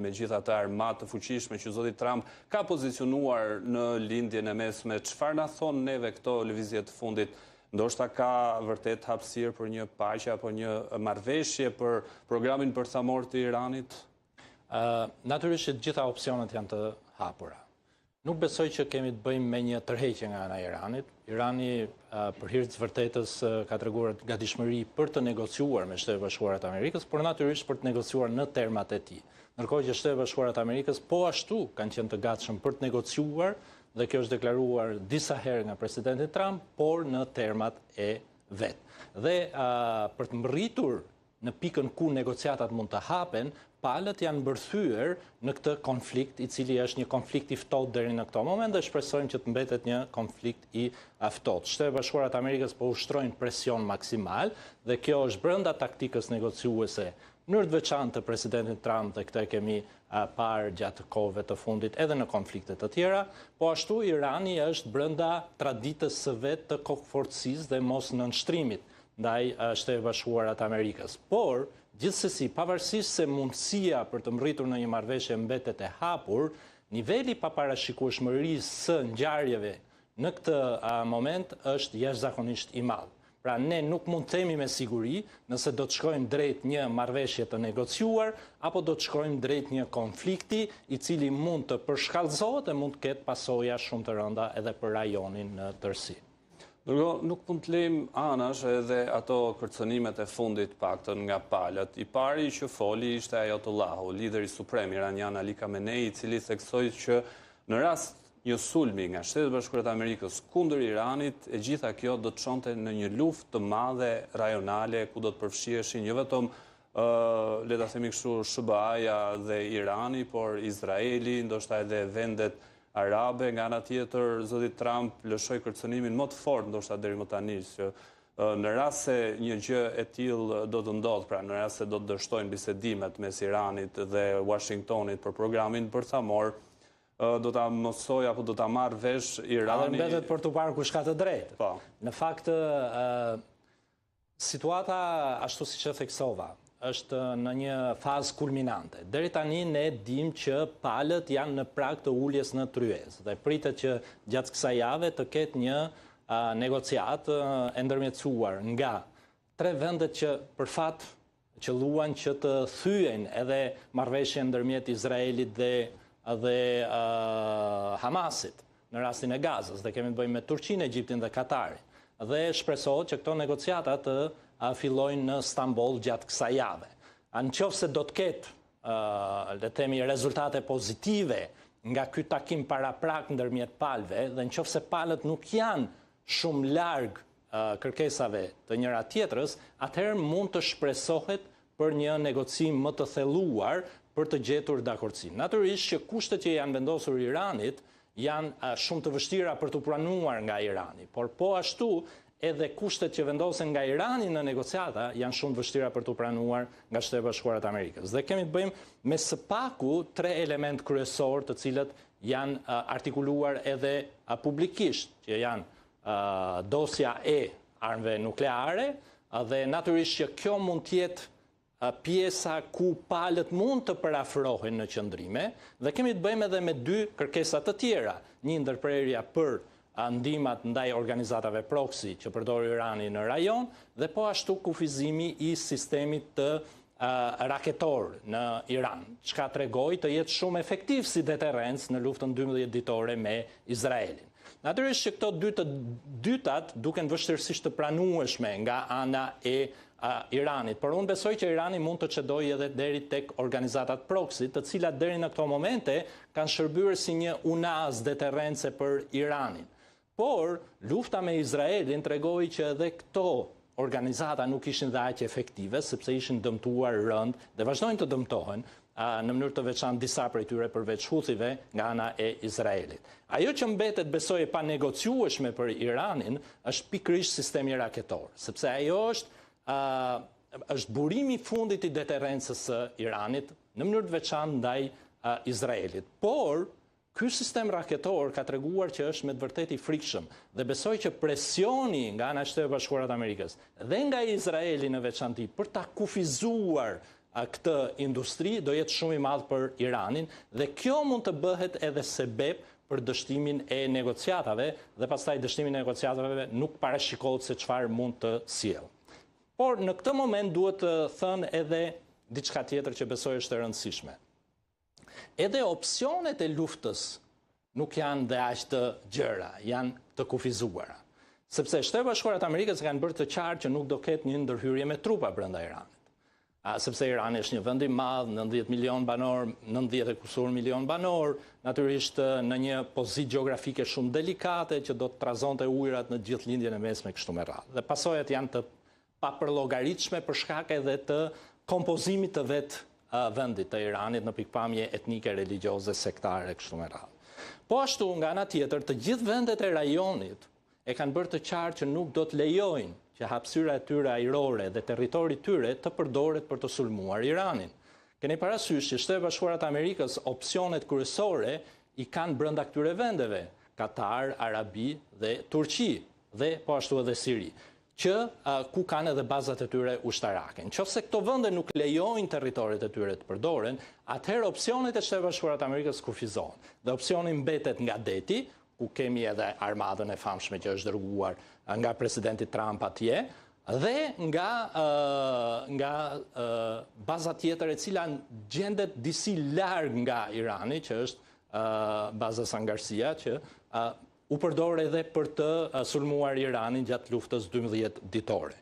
me gjitha të armatë të fuqishme që zoti Trump ka pozicionuar në lindjen e mesme. Çfarë na thon neve këto lëvizje të fundit? Ndoshta ka vërtet hapësirë për një paqe apo një marrëveshje për programin bërthamor të Iranit? Natyrisht që të gjitha opsionet janë të hapura. Nuk besoj që kemi të bëjmë me një tërheqje nga ana e Iranit. Irani për hir të vërtetës ka treguar gatishmëri për të negociuar me Shtetet Bashkuara të Amerikës, por natyrisht për të negociuar në termat e tij. Ndërkohë që Shtetet Bashkuara të Amerikës po ashtu kanë qenë të gatshëm për të negociuar, dhe kjo është deklaruar disa herë nga presidenti Trump, por në termat e vet. Dhe për të mbërritur në pikën ku negociatat mund të hapen, palët janë mbërthyer në këtë konflikt, i cili është një konflikt i ftohtë deri në këtë moment dhe shpresojmë që të mbetet një konflikt i ftohtë. Shtetet Bashkuara të Amerikës po ushtrojnë presion maksimal dhe kjo është brenda taktikës negociuese në mënyrë të veçantë të presidentit Trump, dhe këtë kemi parë gjatë kohëve të fundit edhe në konflikte të tjera, po ashtu Irani është brenda traditës së vet të kokëfortësisë dhe mos nënshtrimit ndaj Shtetet Bashkuara të Amerikës. Por gjithsesi, pavarësisht se mundësia për të mbërritur në një marrëveshje mbetet e hapur, niveli paparashikueshmërisë së ngjarjeve në këtë moment është jashtëzakonisht i madh. Pra ne nuk mund të themi me siguri nëse do të shkojmë drejt një marrëveshje të negociuar apo do të shkojmë drejt një konflikti i cili mund të përshkallëzohet dhe mund të ketë pasoja shumë të rënda edhe për rajonin në tërësi. Nuk mund të lejmë anash edhe ato kërcënimet e fundit paktën nga palët. I pari që foli ishte Ayatollahu, lideri suprem iranian Ali Khamenei, i cili theksoi që në rast një sulmi nga Shtetet Bashkuara të Amerikës kundër Iranit, e gjitha kjo do të çonte në një luftë të madhe rajonale ku do të përfshiheshin jo vetëm le ta themi kështu SBA-ja dhe Irani, por Izraeli, ndoshta edhe vendet arabe. Nga ana tjetër, zoti Trump lëshoi kërcënimin më të fortë ndoshta deri më tani, që në rast se një gjë e tillë do të ndodhë, pra në rast se do të dështojnë bisedimet mes Iranit dhe Washingtonit për programin bërthamor, do ta mosoj apo do ta marrë vesh Irani. Edhe mbetet për të parë kush ka të drejtë. Po. Në fakt, situata ashtu siç e theksova, është në një fazë kulminante. Deri tani ne dim që palët janë në prag të uljes në tryezë dhe pritet që gjatë kësaj jave të ketë një negociatë e ndërmjetësuar nga tre vendet që për fat qëlluan që të thyen edhe marrëveshjen ndërmjet Izraelit dhe Hamasit në rastin e Gazës, dhe kemi të bëjmë me Turqinë, Egjiptin dhe Katarin. Dhe shpresohet që këto negociata të fillojnë në Stamboll gjatë kësaj jave. Nëse do të ketë, le të themi, rezultate pozitive nga ky takim paraprak ndërmjet palëve, dhe nëse palët nuk janë shumë larg kërkesave të njëra tjetrës, atëherë mund të shpresohet për një negocim më të thelluar për të gjetur dakordsi. Natyrisht që kushtet që janë vendosur Iranit janë shumë të vështira për të pranuar nga Irani, por po ashtu edhe kushtet që vendosen nga Irani në negociata janë shumë të vështira për të pranuar nga Shtetet Bashkuara të Amerikës. Dhe kemi të bëjmë me së paku tre element kryesor të cilët janë artikuluar edhe publikisht, që janë dosja e armëve nukleare, dhe natyrisht që kjo mund të jetë pjesa ku palët mund të parafrohen në qëndrime, dhe kemi të bëjmë edhe me dy kërkesa të tjera, një ndërprerja për ndihmat ndaj organizatave proxy që përdor Irani në rajon, dhe po ashtu kufizimi i sistemit të raketor në Iran, çka tregoi të jetë shumë efektiv si deterrencë në luftën 12 ditore me Izraelin. Natyrisht që këto dy të dytat duken vështirësisht të pranueshme nga ana e Iranit, por unë besoj që Irani mund të çedojë edhe deri tek organizatat proxy, të cilat deri në këto momente kanë shërbyer si një unaz deterrence për Iranin. Por lufta me Izraelin tregoi që edhe këto organizata nuk ishin dhe aq efektive, sepse ishin dëmtuar rënd dhe vazhdojnë të dëmtohen në mënyrë të veçantë disa prej tyre përveç Huthive nga ana e Izraelit. Ajo që mbetet besoj e pa negociueshme për Iranin është pikërisht sistemi raketor, sepse ajo është burimi i fundit i deterrencës së Iranit në mënyrë të veçantë ndaj Izraelit. Por ky sistem raketor ka treguar që është me të vërtetë i frikshëm dhe besoj që presioni nga ana e Shtetit Bashkuara të Amerikës dhe nga Izraeli në veçantë për ta kufizuar këtë industri do jetë shumë i madh për Iranin dhe kjo mund të bëhet edhe sebeb për dështimin e negociatave dhe pastaj dështimi i negociatave nuk parashikohet se çfarë mund të sjellë. Por në këtë moment duhet të thënë edhe diçka tjetër që besoj është e rëndësishme. Edhe opsionet e luftës nuk janë dhe aq të gjëra, janë të kufizuara. Sepse Shtetet e Bashkuara të Amerikës kanë bërë të qartë që nuk do ketë një ndërhyrje me trupa brenda Iranit. Sepse Irani është një vend i madh, 90 milion banor, 90 e kusur milion banor, natyrisht në një pozitë gjeografike shumë delikate që do të trazonte ujërat në gjithë lindjen e mesme kështu me radhë. Dhe pasojat janë të papërllogaritshme për shkak edhe të kompozimit të vetë vendit të Iranit në pikpamje etnike, religjioze, sektare kështu me radhë. Po ashtu nga ana tjetër të gjithë vendet e rajonit e kanë bërë të qartë që nuk do të lejojnë që hapësyra e tyre ajrore dhe territori tyre të përdoret për të sulmuar Iranin. Keni parasysh që Shtetet e Bashkuara të Amerikës opsionet kryesore i kanë brenda këtyre vendeve, Katar, Arabi dhe Turqi dhe po ashtu edhe Siri, që ku kanë edhe bazat e tyre ushtarake. Nëse këto vende nuk lejojnë territorit e tyre të përdoren, atëherë opsionet e Shtetet e Bashkuara të Amerikës kufizohen. Dhe opsioni mbetet nga deti, ku kemi edhe armadën e famshme që është dërguar nga presidenti Trump atje, dhe nga baza tjetër e cila gjendet disi larg nga Irani, që është baza Sangarsia, që u përdor edhe për të sulmuar Iranin gjatë luftës 12 ditore.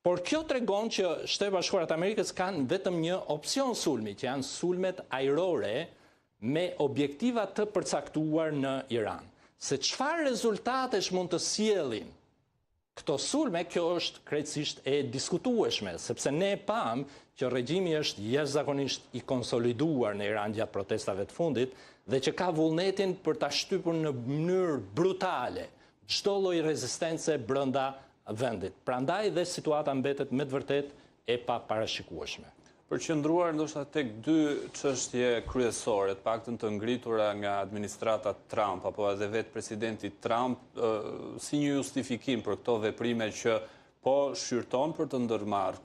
Por kjo tregon që Shtetet e Bashkuara të Amerikës kanë vetëm një opsion sulmi, që janë sulmet ajrore me objektiva të përcaktuar në Iran. Se çfarë rezultatesh mund të sjellin këto sulme, kjo është krejtësisht e diskutueshme, sepse ne pam që regjimi është jashtëzakonisht i konsoliduar në Iran gjatë protestave të fundit dhe që ka vullnetin për ta shtypur në mënyrë brutale çdo lloj rezistence brenda vendit. Prandaj dhe situata mbetet me të vërtet e paparashikueshme. Përqendruar ndoshta tek dy çështje kryesore, të paktën të ngritura nga administrata Trump apo edhe vetë presidenti Trump si një justifikim për këto veprime që po shqyrton për të ndërmarrë